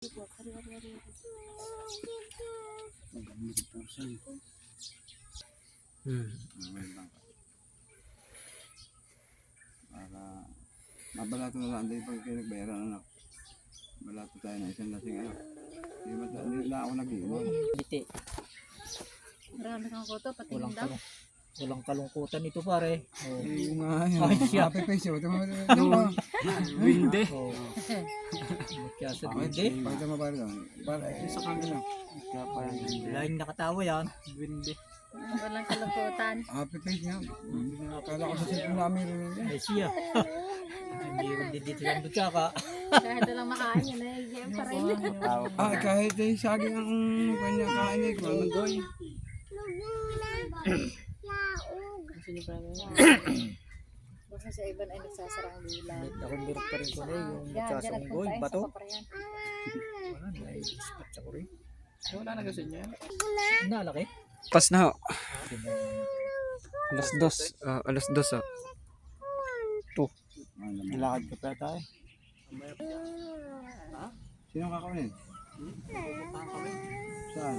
Para mabalato na lang din pag pinagbayaran anak. Balato tayo na isang lasing ano. Hindi na ako nag-iwan. Biti. Marami kang koto, pati yung daw. Walang kalungkutan ito pare. Oh. Yung nga yun. Ay, siya. Happy face yun. Winde. Oh. Kaya sa winde. Pakita mo ba rin? Para sa kanila. Kaya parang Laing nakatawa yan. Winde. Walang kalungkutan. happy face niya. Akala ko sa sipon namin rin yun. Ay siya. Hindi ko dito lang doon tsaka. Kahit walang makain yun eh. Yan pa rin. Kahit yung saging ang kanya kain eh. Kung doy. Basta sa iba ay nagsasarang bilang. Ako birok pa rin ko na yung mukha sa unggoy. Bato. Wala na. Spot ako rin. Wala na kasi niya. Nalaki. Pas na ho. Alas dos ah. Nilakad ka pa tayo. Sino kakaunin? Saan?